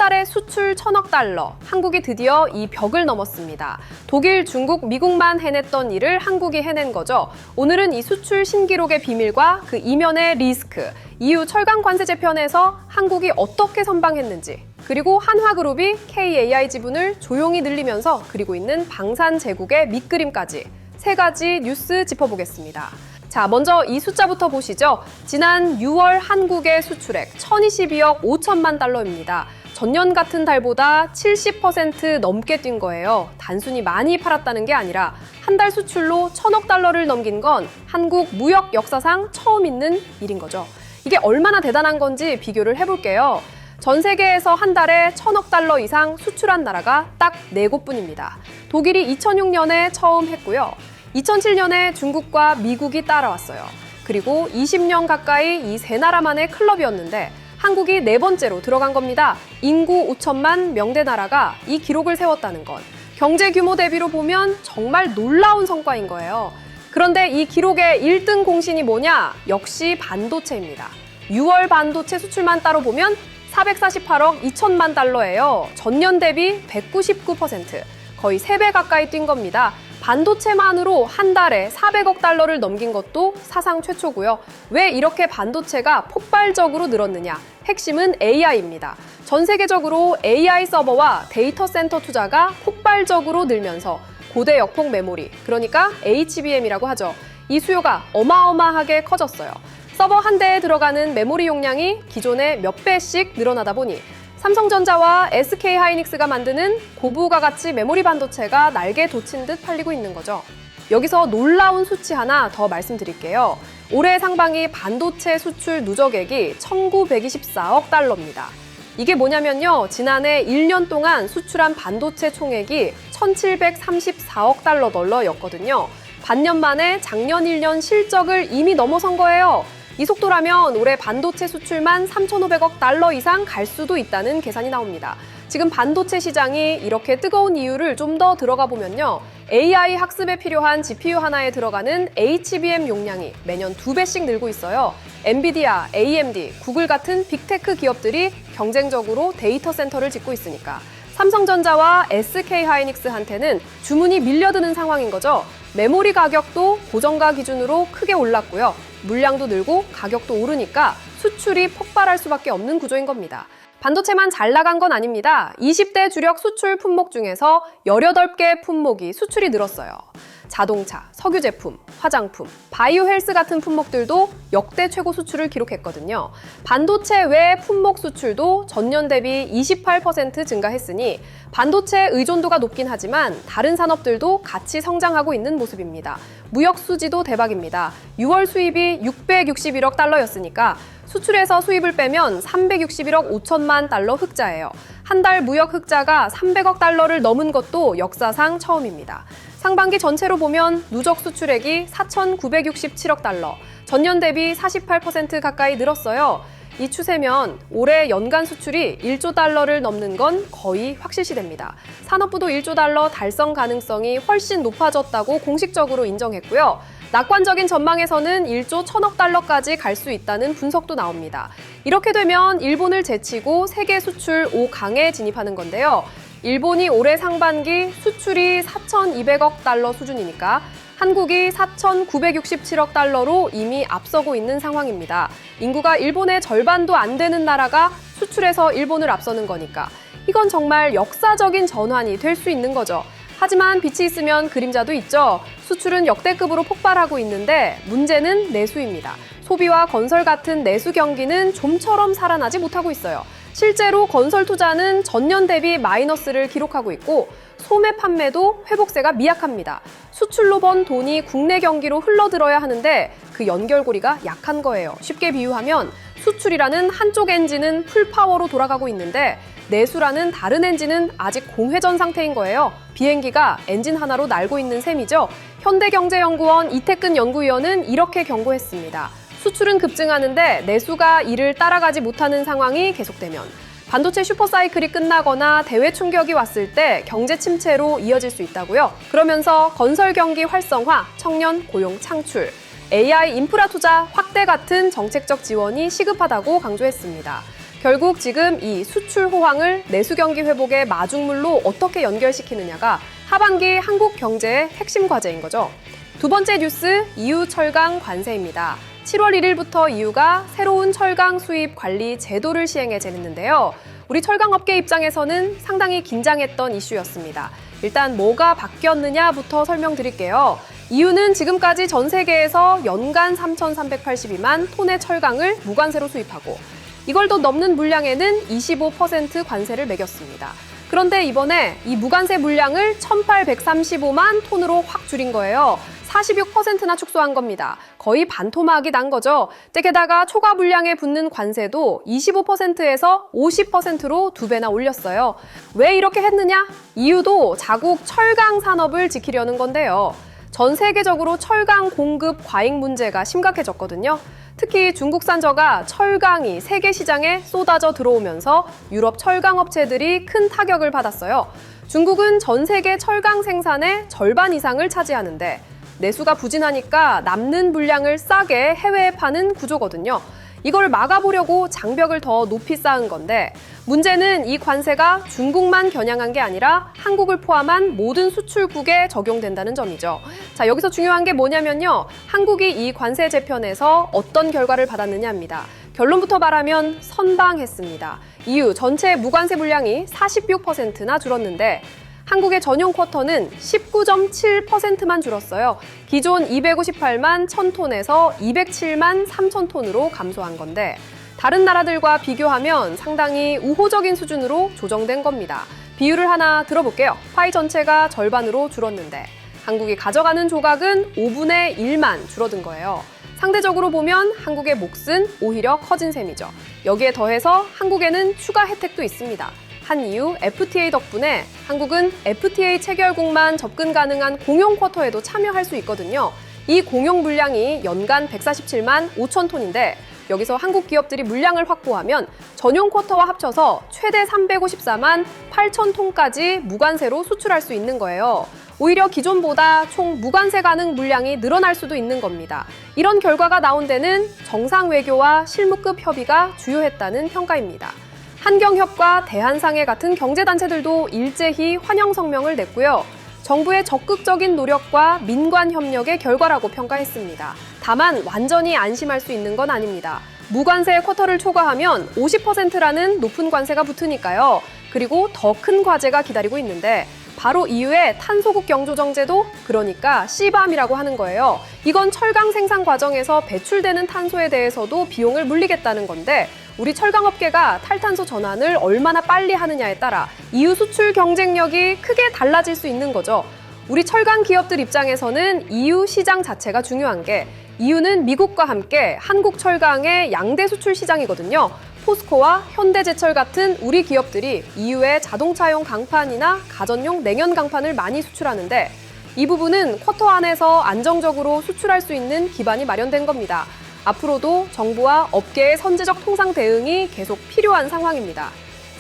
달에 수출 1,000억 달러, 한국이 드디어 이 벽을 넘었습니다. 독일, 중국, 미국만 해냈던 일을 한국이 해낸 거죠. 오늘은 이 수출 신기록의 비밀과 그 이면의 리스크, EU 철강 관세제 편에서 한국이 어떻게 선방했는지, 그리고 한화그룹이 KAI 지분을 조용히 늘리면서 그리고 있는 방산 제국의 밑그림까지 3가지 뉴스 짚어보겠습니다. 자, 먼저 이 숫자부터 보시죠. 지난 6월 한국의 수출액 1,022억 5천만 달러입니다. 전년 같은 달보다 70% 넘게 뛴 거예요. 단순히 많이 팔았다는 게 아니라 한 달 수출로 1,000억 달러를 넘긴 건 한국 무역 역사상 처음 있는 일인 거죠. 이게 얼마나 대단한 건지 비교를 해볼게요. 전 세계에서 한 달에 1,000억 달러 이상 수출한 나라가 딱 4곳뿐입니다. 독일이 2006년에 처음 했고요. 2007년에 중국과 미국이 따라왔어요. 그리고 20년 가까이 이 3나라만의 클럽이었는데 한국이 4번째로 들어간 겁니다. 인구 5천만 명대 나라가 이 기록을 세웠다는 건 경제 규모 대비로 보면 정말 놀라운 성과인 거예요. 그런데 이 기록의 1등 공신이 뭐냐? 역시 반도체입니다. 6월 반도체 수출만 따로 보면 448억 2천만 달러예요. 전년 대비 199%, 거의 3배 가까이 뛴 겁니다. 반도체만으로 한 달에 400억 달러를 넘긴 것도 사상 최초고요. 왜 이렇게 반도체가 폭발적으로 늘었느냐? 핵심은 AI입니다. 전 세계적으로 AI 서버와 데이터 센터 투자가 폭발적으로 늘면서 고대 역폭 메모리, 그러니까 HBM이라고 하죠. 이 수요가 어마어마하게 커졌어요. 서버 한 대에 들어가는 메모리 용량이 기존에 몇 배씩 늘어나다 보니 삼성전자와 SK하이닉스가 만드는 고부가 가치 메모리 반도체가 날개 돋친 듯 팔리고 있는 거죠. 여기서 놀라운 수치 하나 더 말씀드릴게요. 올해 상반기 반도체 수출 누적액이 1,924억 달러입니다. 이게 뭐냐면요. 지난해 1년 동안 수출한 반도체 총액이 1,734억 달러였거든요. 반년 만에 작년 1년 실적을 이미 넘어선 거예요. 이 속도라면 올해 반도체 수출만 3,500억 달러 이상 갈 수도 있다는 계산이 나옵니다. 지금 반도체 시장이 이렇게 뜨거운 이유를 좀 더 들어가 보면요. AI 학습에 필요한 GPU 하나에 들어가는 HBM 용량이 매년 2배씩 늘고 있어요. 엔비디아, AMD, 구글 같은 빅테크 기업들이 경쟁적으로 데이터 센터를 짓고 있으니까 삼성전자와 SK하이닉스한테는 주문이 밀려드는 상황인 거죠. 메모리 가격도 고정가 기준으로 크게 올랐고요. 물량도 늘고 가격도 오르니까 수출이 폭발할 수밖에 없는 구조인 겁니다. 반도체만 잘 나간 건 아닙니다. 20대 주력 수출 품목 중에서 18개 품목이 수출이 늘었어요. 자동차, 석유 제품, 화장품, 바이오 헬스 같은 품목들도 역대 최고 수출을 기록했거든요. 반도체 외 품목 수출도 전년 대비 28% 증가했으니 반도체 의존도가 높긴 하지만 다른 산업들도 같이 성장하고 있는 모습입니다. 무역 수지도 대박입니다. 6월 수입이 661억 달러였으니까 수출에서 수입을 빼면 361억 5천만 달러 흑자예요. 한 달 무역 흑자가 300억 달러를 넘은 것도 역사상 처음입니다. 상반기 전체로 보면 누적 수출액이 4,967억 달러, 전년 대비 48% 가까이 늘었어요. 이 추세면 올해 연간 수출이 1조 달러를 넘는 건 거의 확실시됩니다. 산업부도 1조 달러 달성 가능성이 훨씬 높아졌다고 공식적으로 인정했고요. 낙관적인 전망에서는 1조 1,000억 달러까지 갈 수 있다는 분석도 나옵니다. 이렇게 되면 일본을 제치고 세계 수출 5강에 진입하는 건데요. 일본이 올해 상반기 수출이 4,200억 달러 수준이니까 한국이 4,967억 달러로 이미 앞서고 있는 상황입니다. 인구가 일본의 절반도 안 되는 나라가 수출에서 일본을 앞서는 거니까 이건 정말 역사적인 전환이 될 수 있는 거죠. 하지만 빛이 있으면 그림자도 있죠. 수출은 역대급으로 폭발하고 있는데 문제는 내수입니다. 소비와 건설 같은 내수 경기는 좀처럼 살아나지 못하고 있어요. 실제로 건설 투자는 전년 대비 마이너스를 기록하고 있고 소매 판매도 회복세가 미약합니다. 수출로 번 돈이 국내 경기로 흘러들어야 하는데 그 연결고리가 약한 거예요. 쉽게 비유하면 수출이라는 한쪽 엔진은 풀파워로 돌아가고 있는데 내수라는 다른 엔진은 아직 공회전 상태인 거예요. 비행기가 엔진 하나로 날고 있는 셈이죠. 현대경제연구원 이태근 연구위원은 이렇게 경고했습니다. 수출은 급증하는데 내수가 이를 따라가지 못하는 상황이 계속되면 반도체 슈퍼사이클이 끝나거나 대외 충격이 왔을 때 경제 침체로 이어질 수 있다고요. 그러면서 건설 경기 활성화, 청년 고용 창출, AI 인프라 투자 확대 같은 정책적 지원이 시급하다고 강조했습니다. 결국 지금 이 수출 호황을 내수 경기 회복의 마중물로 어떻게 연결시키느냐가 하반기 한국 경제의 핵심 과제인 거죠. 두 번째 뉴스, EU 철강 관세입니다. 7월 1일부터 EU가 새로운 철강 수입 관리 제도를 시행해 제는데요. 우리 철강업계 입장에서는 상당히 긴장했던 이슈였습니다. 일단 뭐가 바뀌었느냐부터 설명드릴게요. EU는 지금까지 전 세계에서 연간 3,382만 톤의 철강을 무관세로 수입하고 이걸 더 넘는 물량에는 25% 관세를 매겼습니다. 그런데 이번에 이 무관세 물량을 1,835만 톤으로 확 줄인 거예요. 46%나 축소한 겁니다. 거의 반토막이 난 거죠. 게다가 초과 물량에 붙는 관세도 25%에서 50%로 2배나 올렸어요. 왜 이렇게 했느냐? 이유도 자국 철강 산업을 지키려는 건데요. 전 세계적으로 철강 공급 과잉 문제가 심각해졌거든요. 특히 중국산 저가 철강이 세계 시장에 쏟아져 들어오면서 유럽 철강 업체들이 큰 타격을 받았어요. 중국은 전 세계 철강 생산의 절반 이상을 차지하는데 내수가 부진하니까 남는 물량을 싸게 해외에 파는 구조거든요. 이걸 막아보려고 장벽을 더 높이 쌓은 건데 문제는 이 관세가 중국만 겨냥한 게 아니라 한국을 포함한 모든 수출국에 적용된다는 점이죠. 자, 여기서 중요한 게 뭐냐면요. 한국이 이 관세 재편에서 어떤 결과를 받았느냐입니다. 결론부터 말하면 선방했습니다. EU 전체 무관세 물량이 46%나 줄었는데 한국의 전용 쿼터는 19.7%만 줄었어요. 기존 258만 1000톤에서 207만 3000톤으로 감소한 건데 다른 나라들과 비교하면 상당히 우호적인 수준으로 조정된 겁니다. 비율을 하나 들어볼게요. 파이 전체가 절반으로 줄었는데 한국이 가져가는 조각은 5분의 1만 줄어든 거예요. 상대적으로 보면 한국의 몫은 오히려 커진 셈이죠. 여기에 더해서 한국에는 추가 혜택도 있습니다. 한 이유 FTA 덕분에 한국은 FTA 체결국만 접근 가능한 공용 쿼터에도 참여할 수 있거든요. 이 공용 물량이 연간 147만 5천 톤인데 여기서 한국 기업들이 물량을 확보하면 전용 쿼터와 합쳐서 최대 354만 8천 톤까지 무관세로 수출할 수 있는 거예요. 오히려 기존보다 총 무관세 가능 물량이 늘어날 수도 있는 겁니다. 이런 결과가 나온 데는 정상 외교와 실무급 협의가 주요했다는 평가입니다. 한경협과 대한상해 같은 경제단체들도 일제히 환영 성명을 냈고요. 정부의 적극적인 노력과 민관 협력의 결과라고 평가했습니다. 다만 완전히 안심할 수 있는 건 아닙니다. 무관세 쿼터를 초과하면 50%라는 높은 관세가 붙으니까요. 그리고 더 큰 과제가 기다리고 있는데 바로 이후에 탄소국 경조정제도, 그러니까 CBAM이라고 하는 거예요. 이건 철강 생산 과정에서 배출되는 탄소에 대해서도 비용을 물리겠다는 건데 우리 철강업계가 탈탄소 전환을 얼마나 빨리 하느냐에 따라 EU 수출 경쟁력이 크게 달라질 수 있는 거죠. 우리 철강 기업들 입장에서는 EU 시장 자체가 중요한 게 EU는 미국과 함께 한국 철강의 양대 수출 시장이거든요. 포스코와 현대제철 같은 우리 기업들이 EU의 자동차용 강판이나 가전용 냉연 강판을 많이 수출하는데 이 부분은 쿼터 안에서 안정적으로 수출할 수 있는 기반이 마련된 겁니다. 앞으로도 정부와 업계의 선제적 통상 대응이 계속 필요한 상황입니다.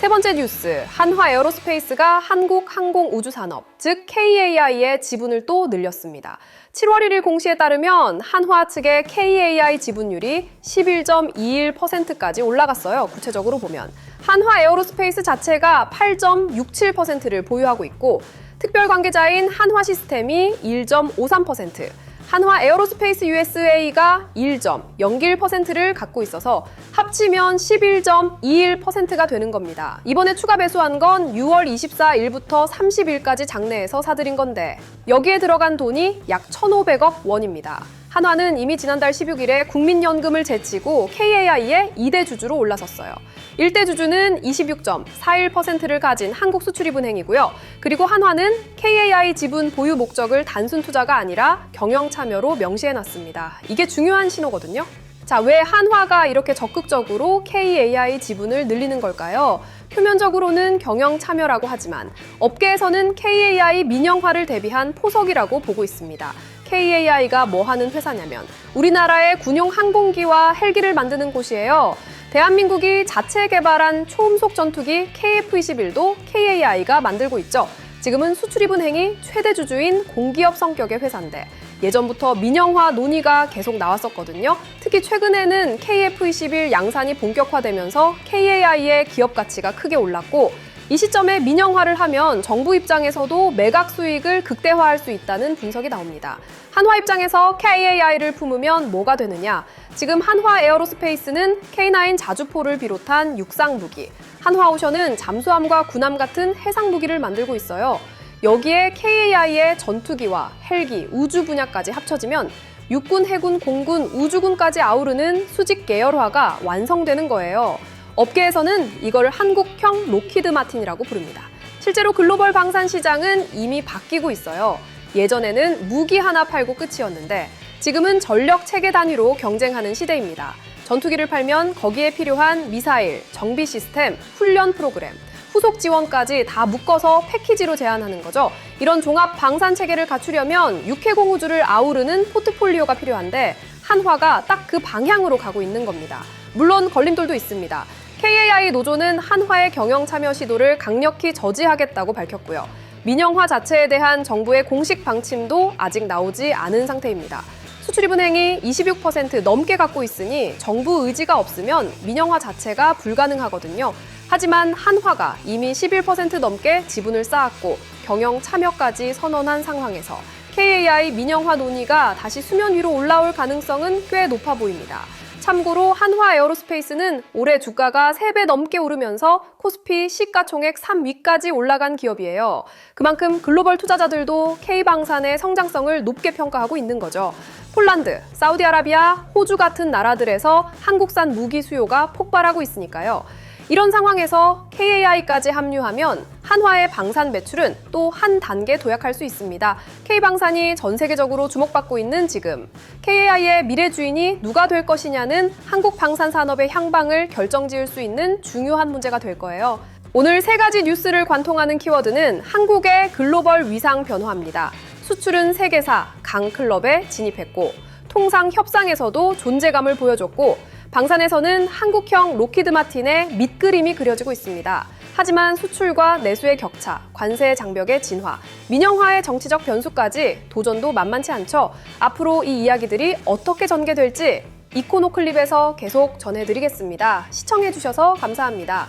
세 번째 뉴스, 한화 에어로스페이스가 한국항공우주산업, 즉 KAI의 지분을 또 늘렸습니다. 7월 1일 공시에 따르면 한화 측의 KAI 지분율이 11.21%까지 올라갔어요. 구체적으로 보면 한화 에어로스페이스 자체가 8.67%를 보유하고 있고 특별 관계자인 한화 시스템이 1.53%, 한화 에어로스페이스 USA가 1.01%를 갖고 있어서 합치면 11.21%가 되는 겁니다. 이번에 추가 배수한 건 6월 24일부터 30일까지 장내에서 사들인 건데 여기에 들어간 돈이 약 1,500억 원입니다. 한화는 이미 지난달 16일에 국민연금을 제치고 KAI의 2대 주주로 올라섰어요. 1대 주주는 26.41%를 가진 한국수출입은행이고요. 그리고 한화는 KAI 지분 보유 목적을 단순 투자가 아니라 경영 참여로 명시해놨습니다. 이게 중요한 신호거든요. 자, 왜 한화가 이렇게 적극적으로 KAI 지분을 늘리는 걸까요? 표면적으로는 경영 참여라고 하지만 업계에서는 KAI 민영화를 대비한 포석이라고 보고 있습니다. KAI가 뭐 하는 회사냐면 우리나라의 군용 항공기와 헬기를 만드는 곳이에요. 대한민국이 자체 개발한 초음속 전투기 KF-21도 KAI가 만들고 있죠. 지금은 수출입은행이 최대 주주인 공기업 성격의 회사인데 예전부터 민영화 논의가 계속 나왔었거든요. 특히 최근에는 KF21 양산이 본격화되면서 KAI의 기업 가치가 크게 올랐고 이 시점에 민영화를 하면 정부 입장에서도 매각 수익을 극대화할 수 있다는 분석이 나옵니다. 한화 입장에서 KAI를 품으면 뭐가 되느냐? 지금 한화 에어로스페이스는 K9 자주포를 비롯한 육상 무기, 한화오션은 잠수함과 군함 같은 해상 무기를 만들고 있어요. 여기에 KAI의 전투기와 헬기, 우주 분야까지 합쳐지면 육군, 해군, 공군, 우주군까지 아우르는 수직 계열화가 완성되는 거예요. 업계에서는 이걸 한국형 로키드 마틴이라고 부릅니다. 실제로 글로벌 방산 시장은 이미 바뀌고 있어요. 예전에는 무기 하나 팔고 끝이었는데 지금은 전력 체계 단위로 경쟁하는 시대입니다. 전투기를 팔면 거기에 필요한 미사일, 정비 시스템, 훈련 프로그램, 후속 지원까지 다 묶어서 패키지로 제안하는 거죠. 이런 종합 방산 체계를 갖추려면 육해공 우주를 아우르는 포트폴리오가 필요한데 한화가 딱 그 방향으로 가고 있는 겁니다. 물론 걸림돌도 있습니다. KAI 노조는 한화의 경영 참여 시도를 강력히 저지하겠다고 밝혔고요. 민영화 자체에 대한 정부의 공식 방침도 아직 나오지 않은 상태입니다. 수출입은행이 26% 넘게 갖고 있으니 정부 의지가 없으면 민영화 자체가 불가능하거든요. 하지만 한화가 이미 11% 넘게 지분을 쌓았고 경영 참여까지 선언한 상황에서 KAI 민영화 논의가 다시 수면 위로 올라올 가능성은 꽤 높아 보입니다. 참고로 한화 에어로스페이스는 올해 주가가 3배 넘게 오르면서 코스피 시가총액 3위까지 올라간 기업이에요. 그만큼 글로벌 투자자들도 K방산의 성장성을 높게 평가하고 있는 거죠. 폴란드, 사우디아라비아, 호주 같은 나라들에서 한국산 무기 수요가 폭발하고 있으니까요. 이런 상황에서 KAI까지 합류하면 한화의 방산 매출은 또 한 단계 도약할 수 있습니다. K방산이 전 세계적으로 주목받고 있는 지금 KAI의 미래 주인이 누가 될 것이냐는 한국 방산 산업의 향방을 결정지을 수 있는 중요한 문제가 될 거예요. 오늘 3가지 뉴스를 관통하는 키워드는 한국의 글로벌 위상 변화입니다. 수출은 세계사 강클럽에 진입했고 통상 협상에서도 존재감을 보여줬고 방산에서는 한국형 로키드 마틴의 밑그림이 그려지고 있습니다. 하지만 수출과 내수의 격차, 관세 장벽의 진화, 민영화의 정치적 변수까지 도전도 만만치 않죠. 앞으로 이 이야기들이 어떻게 전개될지 이코노클립에서 계속 전해드리겠습니다. 시청해주셔서 감사합니다.